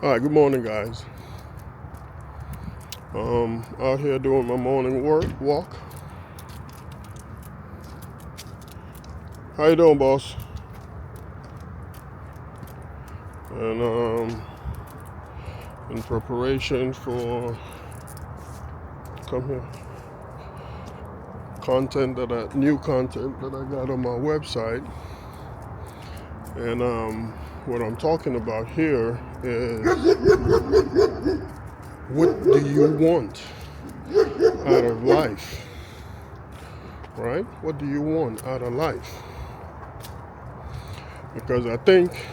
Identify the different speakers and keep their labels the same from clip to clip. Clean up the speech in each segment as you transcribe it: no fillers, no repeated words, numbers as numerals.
Speaker 1: All right, good morning, guys. Out here doing my morning walk. How you doing, boss? And in preparation for come here new content that I got on my website. And what I'm talking about here is what do you want out of life, right? What do you want out of life? Because I think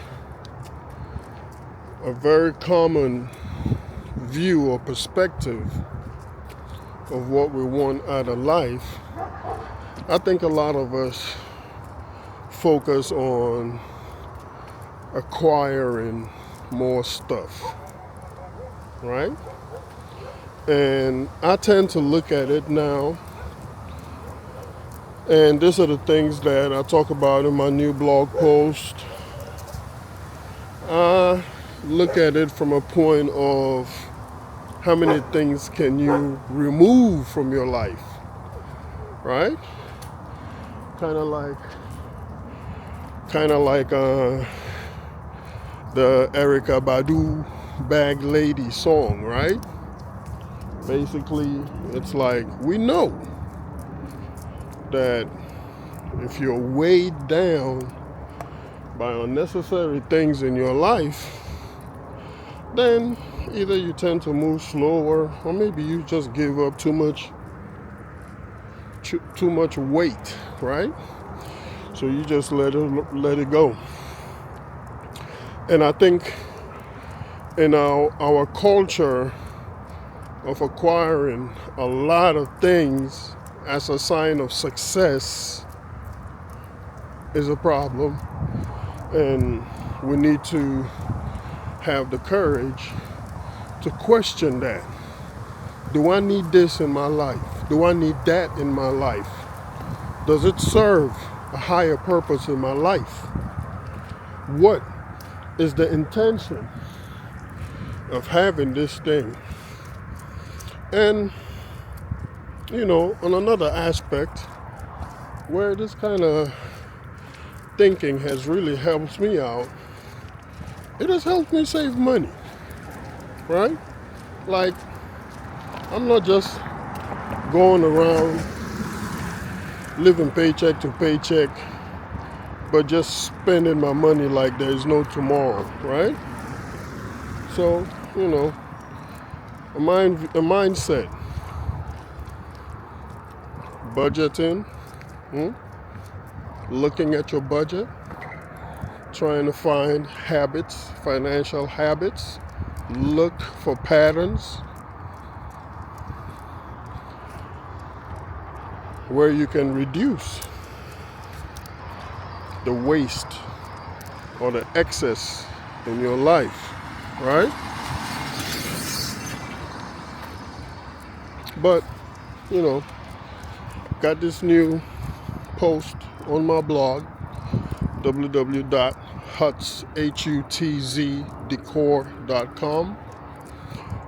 Speaker 1: a very common view or perspective of what we want out of life, I think a lot of us focus on acquiring more stuff, right? And I tend to look at it now, and these are the things that I talk about in my new blog post. I look at it from a point of how many things can you remove from your life, right? Kind of like the Erykah Badu Bag Lady song, right? Basically, it's like we know that if you're weighed down by unnecessary things in your life, then either you tend to move slower or maybe you just give up too much weight, right? So you just let it go. And I think in our culture of acquiring a lot of things as a sign of success is a problem, and we need to have the courage to question that. Do I need this in my life? Do I need that in my life? Does it serve a higher purpose in my life? What is the intention of having this thing? And, on another aspect, where this kind of thinking has really helped me out, it has helped me save money, right? Like, I'm not just going around living paycheck to paycheck, but just spending my money like there's no tomorrow, right? So, a mindset, budgeting, looking at your budget, trying to find habits, financial habits, look for patterns where you can reduce the waste or the excess in your life, right? But, got this new post on my blog, www.hutzdecore.com,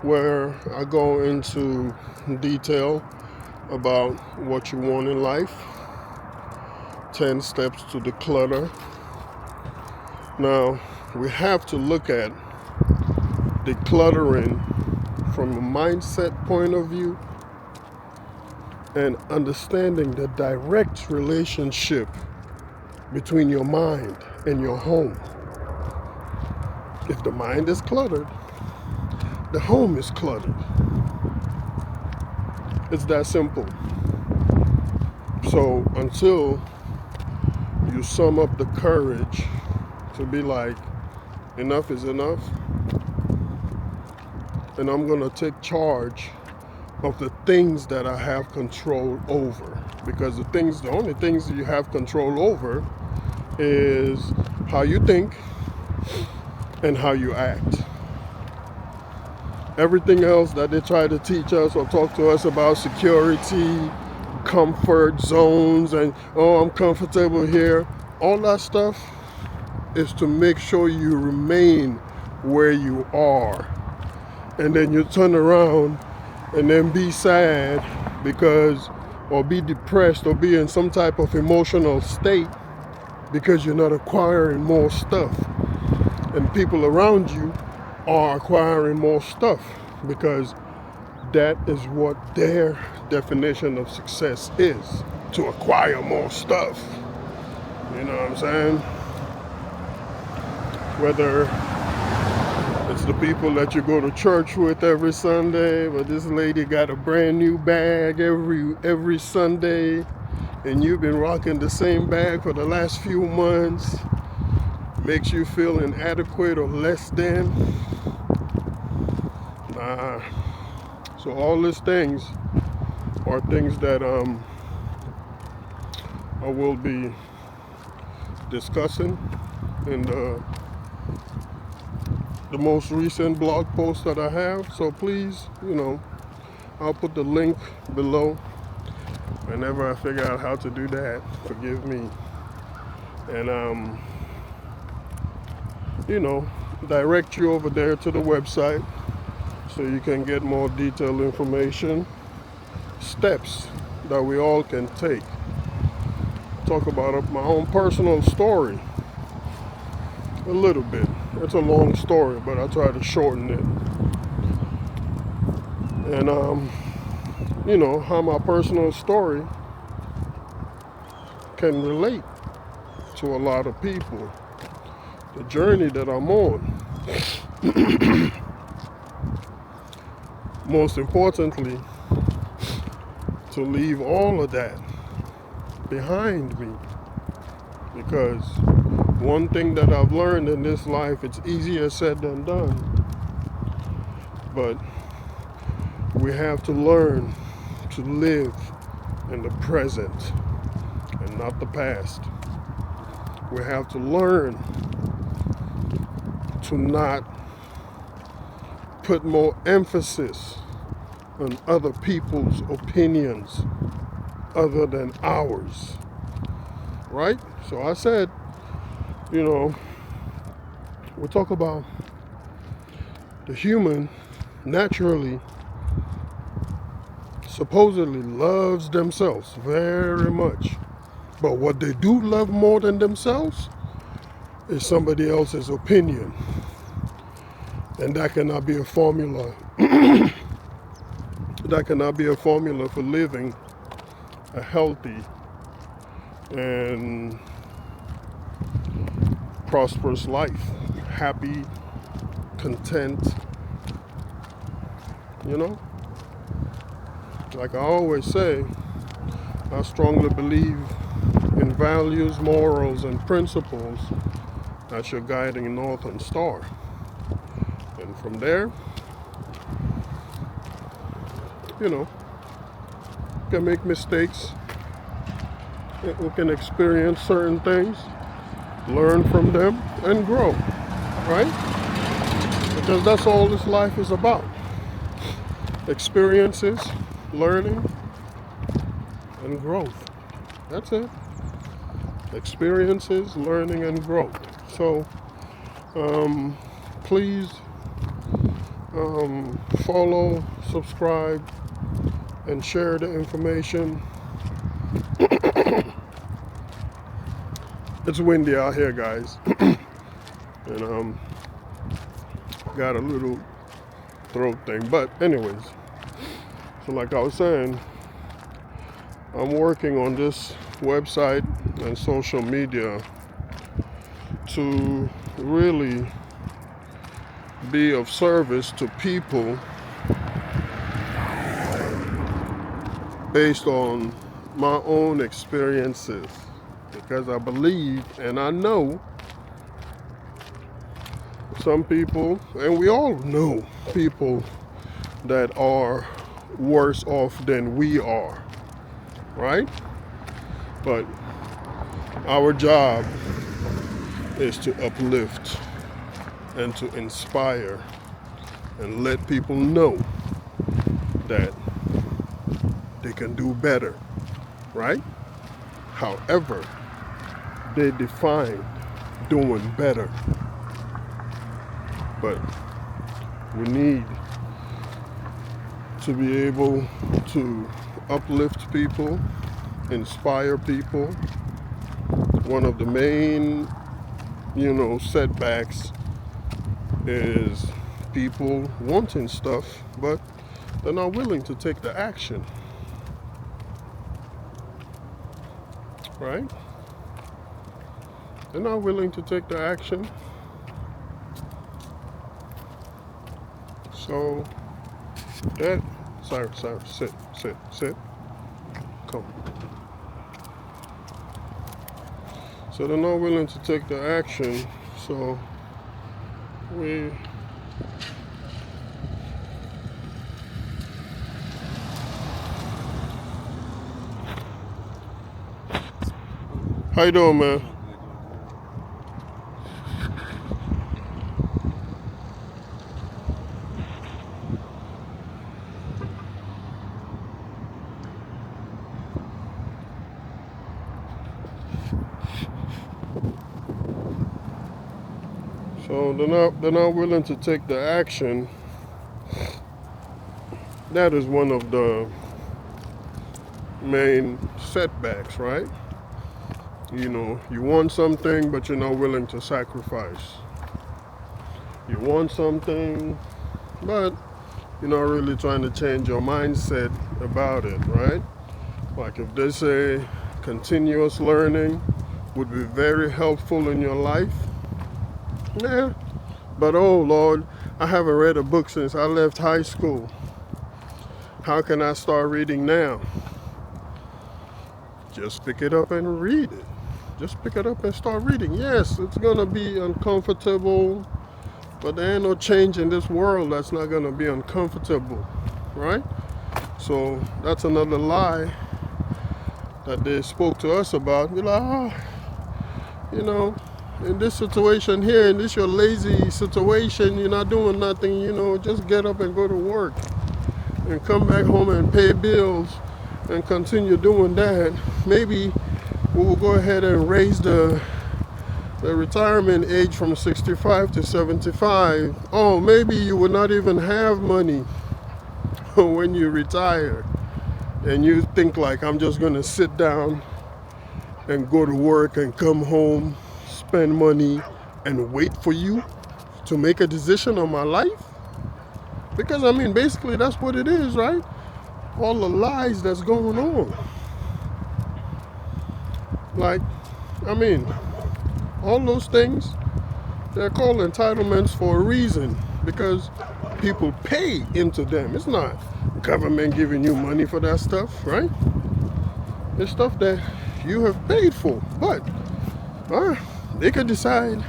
Speaker 1: where I go into detail about what you want in life, 10 steps to declutter. Now, we have to look at decluttering from a mindset point of view and understanding the direct relationship between your mind and your home. If the mind is cluttered, the home is cluttered. It's that simple. So until you sum up the courage to be like, enough is enough, and I'm going to take charge of the things that I have control over. Because the only things that you have control over is how you think and how you act. Everything else that they try to teach us or talk to us about, security, comfort zones, and I'm comfortable here, all that stuff is to make sure you remain where you are. And then you turn around and then be sad because, or be depressed, or be in some type of emotional state because you're not acquiring more stuff. And people around you are acquiring more stuff because that is what their definition of success is, to acquire more stuff. You know what I'm saying? Whether it's the people that you go to church with every Sunday, but this lady got a brand new bag every Sunday, and you've been rocking the same bag for the last few months, makes you feel inadequate or less than. Nah. So all these things are things that I will be discussing in the most recent blog post that I have. So please, I'll put the link below. Whenever I figure out how to do that, forgive me. And direct you over there to the website so you can get more detailed information, steps that we all can take. Talk about my own personal story a little bit. It's a long story, but I try to shorten it. And how my personal story can relate to a lot of people. The journey that I'm on. Most importantly, to leave all of that behind me. Because one thing that I've learned in this life, it's easier said than done. But we have to learn to live in the present and not the past. We have to learn to not put more emphasis on other people's opinions other than ours. Right? So I said, we talk about the human naturally, supposedly loves themselves very much. But what they do love more than themselves is somebody else's opinion. And that cannot be a formula. That cannot be a formula for living a healthy and prosperous life. Happy, content, Like I always say, I strongly believe in values, morals, and principles. That's your guiding north and star. And from there, you can make mistakes. We can experience certain things, learn from them, and grow, right? Because that's all this life is about. Experiences, learning, and growth. That's it. Experiences, learning, and growth. So, please follow, subscribe, and share the information. It's windy out here, guys. And got a little throat thing. But anyways, so like I was saying, I'm working on this website and social media to really be of service to people based on my own experiences, because I believe and I know some people, and we all know people that are worse off than we are, right? But our job is to uplift and to inspire and let people know that they can do better, right? However, they define doing better. But we need to be able to uplift people, inspire people. One of the main, setbacks is people wanting stuff, but they're not willing to take the action, right? They're not willing to take the action. So that, sorry, sit, come. So they're not willing to take the action. So we how you doing, man? So they're not willing to take the action. That is one of the main setbacks, right? You want something, but you're not willing to sacrifice. You want something, but you're not really trying to change your mindset about it, right? Like if they say continuous learning would be very helpful in your life, yeah. But oh Lord, I haven't read a book since I left high school. How can I start reading now? Just pick it up and read it. Just pick it up and start reading. Yes, it's gonna be uncomfortable, but there ain't no change in this world that's not gonna be uncomfortable, right? So that's another lie that they spoke to us about. Be like, in this situation here, in this your lazy situation, you're not doing nothing, just get up and go to work and come back home and pay bills and continue doing that. Maybe we will go ahead and raise the retirement age from 65 to 75. Oh, maybe you will not even have money when you retire. And you think like, I'm just going to sit down and go to work and come home, spend money, and wait for you to make a decision on my life? Because, basically that's what it is, right? All the lies that's going on. Like, all those things, they're called entitlements for a reason, because people pay into them. It's not government giving you money for that stuff, right? It's stuff that you have paid for. But they could decide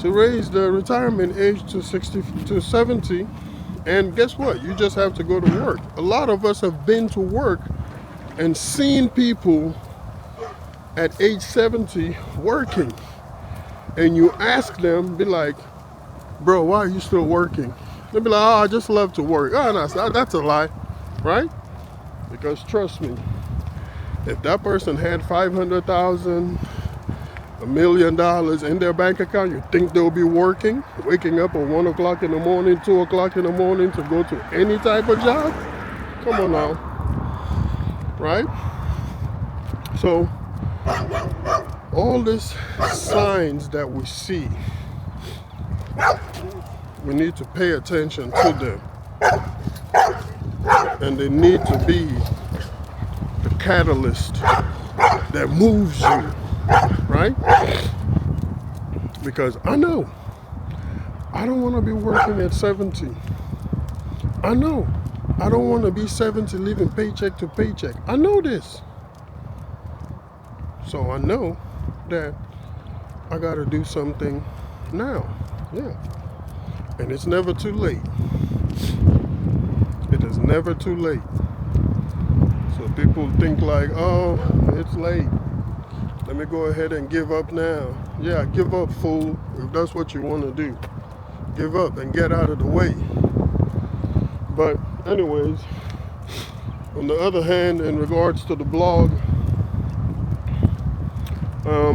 Speaker 1: to raise the retirement age to 60 to 70, and guess what? You just have to go to work. A lot of us have been to work and seen people at age 70 working, and you ask them, be like, bro, why are you still working? They'll be like, oh, I just love to work. Oh, no, that's a lie, right? Because trust me, if that person had 500,000, $1 million in their bank account, you think they'll be working, waking up at 1 o'clock in the morning, 2 o'clock in the morning to go to any type of job? Come on now, right? So all these signs that we see, we need to pay attention to them, and they need to be the catalyst that moves you, right? Because I know I don't want to be working at 70. I know I don't want to be 70 living paycheck to paycheck. I know this. So I know that I got to do something now. Yeah. And it's never too late. It is never too late. So people think like, oh, it's late. Let me go ahead and give up now. Yeah, give up, fool, if that's what you want to do. Give up and get out of the way. But anyways, on the other hand, in regards to the blog,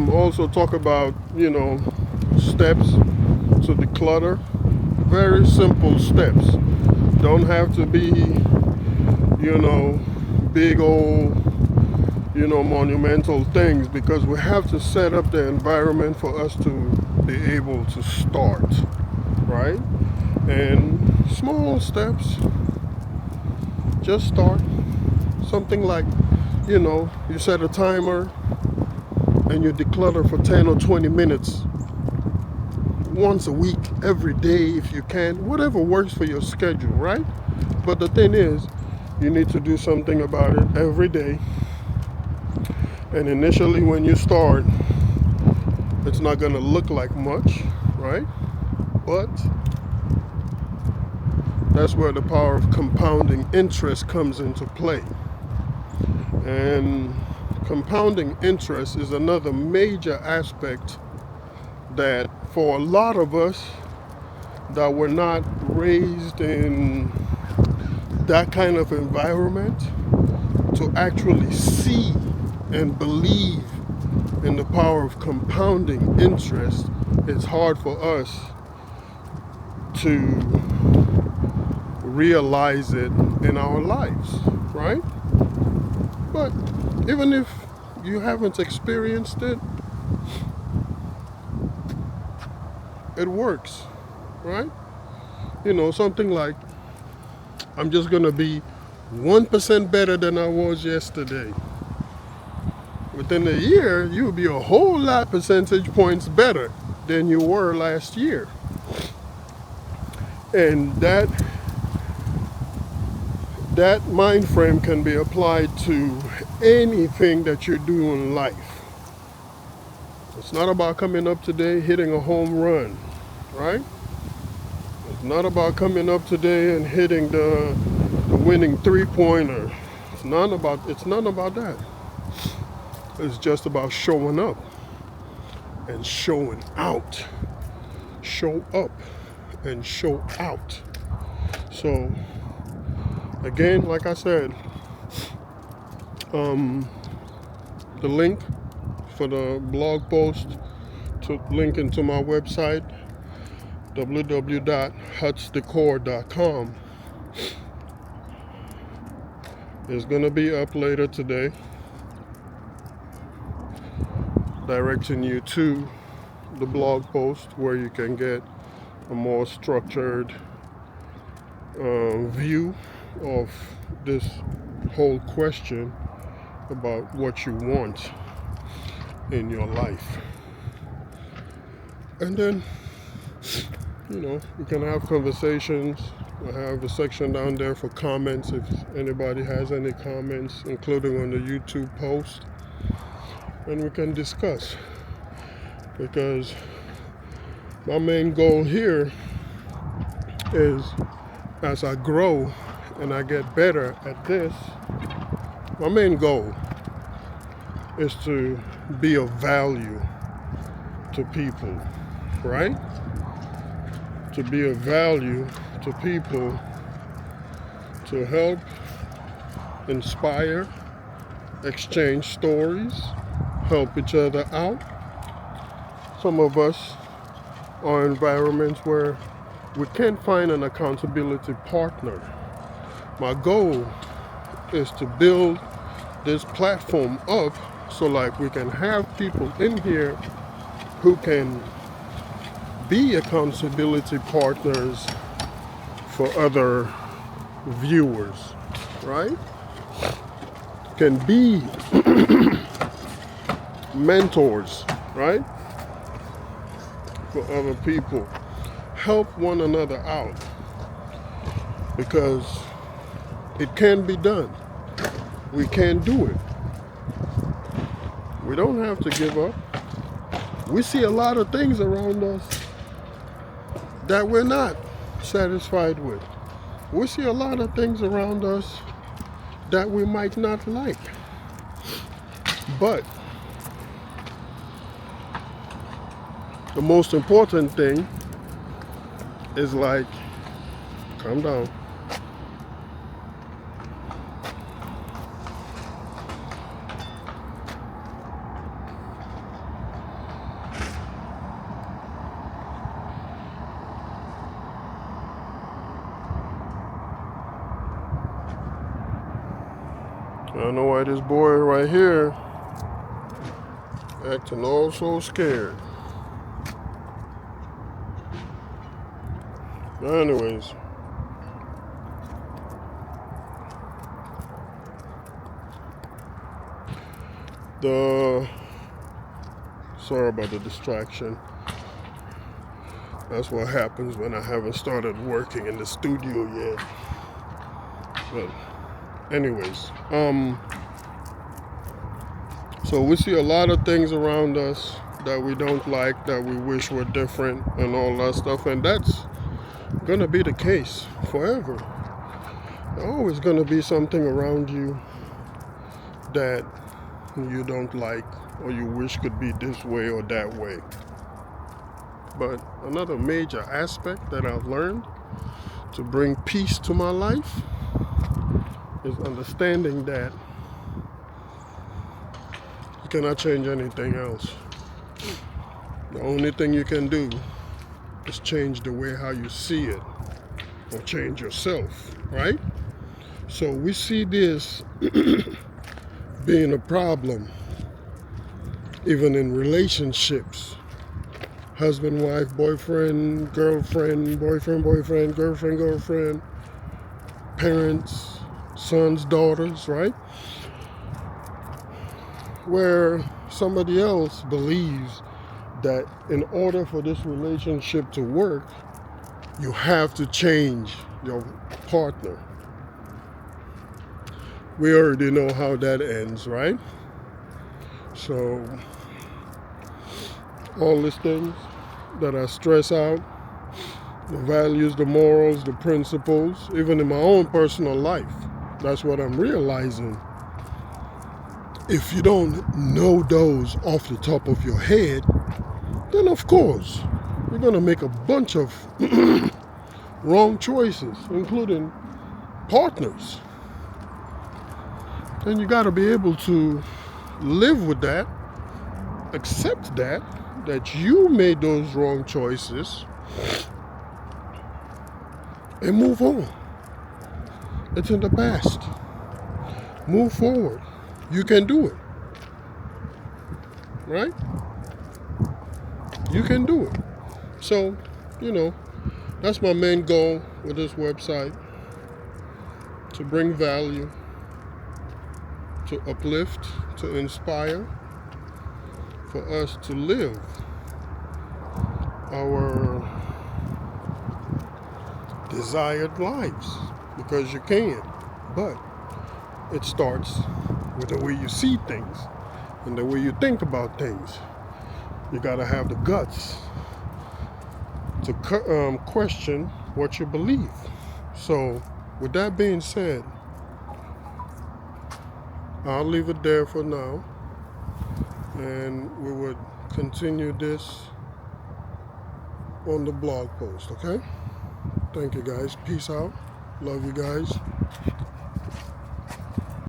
Speaker 1: also talk about, steps to declutter. Very simple steps. Don't have to be, big old, monumental things, because we have to set up the environment for us to be able to start, right? And small steps, just start. Something like, you set a timer and you declutter for 10 or 20 minutes once a week, every day if you can, whatever works for your schedule, right? But the thing is, you need to do something about it every day. And initially when you start, it's not going to look like much, right? But that's where the power of compounding interest comes into play. And compounding interest is another major aspect that for a lot of us that were not raised in that kind of environment, to actually see and believe in the power of compounding interest, it's hard for us to realize it in our lives, right? But even if you haven't experienced it, it works, right? Something like, I'm just gonna be 1% better than I was yesterday. Within a year, you'll be a whole lot percentage points better than you were last year. And that mind frame can be applied to anything that you do in life. It's not about coming up today hitting a home run, right? It's not about coming up today and hitting the winning three-pointer. It's none about that. It's just about showing up and showing out. Show up and show out. So again, like I said, the link for the blog post to link into my website, www.hutsdecor.com, is going to be up later today, directing you to the blog post where you can get a more structured view of this whole question about what you want in your life. And then, we can have conversations. I have a section down there for comments if anybody has any comments, including on the YouTube post. And we can discuss. Because my main goal here is, as I grow and I get better at this, my main goal is to be of value to people, right? To be of value to people, to help, inspire, exchange stories, help each other out. Some of us are in environments where we can't find an accountability partner. My goal is to build this platform up so like we can have people in here who can be accountability partners for other viewers, right? Can be mentors, right? For other people. Help one another out. Because it can be done. We can do it. We don't have to give up. We see a lot of things around us that we're not satisfied with. We see a lot of things around us that we might not like. But the most important thing is like, calm down. I don't know why this boy right here acting all so scared. Anyways, sorry about the distraction. That's what happens when I haven't started working in the studio yet. But anyways, so we see a lot of things around us that we don't like, that we wish were different and all that stuff, and that's gonna be the case forever. There's always gonna be something around you that you don't like or you wish could be this way or that way. But another major aspect that I've learned to bring peace to my life is understanding that you cannot change anything else. The only thing you can do is change the way how you see it, or change yourself, right? So we see this being a problem even in relationships. Husband, wife, boyfriend, girlfriend, boyfriend, girlfriend, parents, sons, daughters, right? Where somebody else believes that in order for this relationship to work, you have to change your partner. We already know how that ends, right? So all these things that I stress out, the values, the morals, the principles, even in my own personal life, that's what I'm realizing. If you don't know those off the top of your head, then of course you're going to make a bunch of wrong choices, including partners. And you got to be able to live with that, accept that you made those wrong choices, and move on. It's in the past. Move forward. You can do it. Right? You can do it. So, that's my main goal with this website. To bring value, to uplift, to inspire, for us to live our desired lives, because you can. But it starts with the way you see things and the way you think about things. You gotta have the guts to question what you believe. So with that being said, I'll leave it there for now, and we would continue this on the blog post, okay? Thank you guys. Peace out. Love you guys.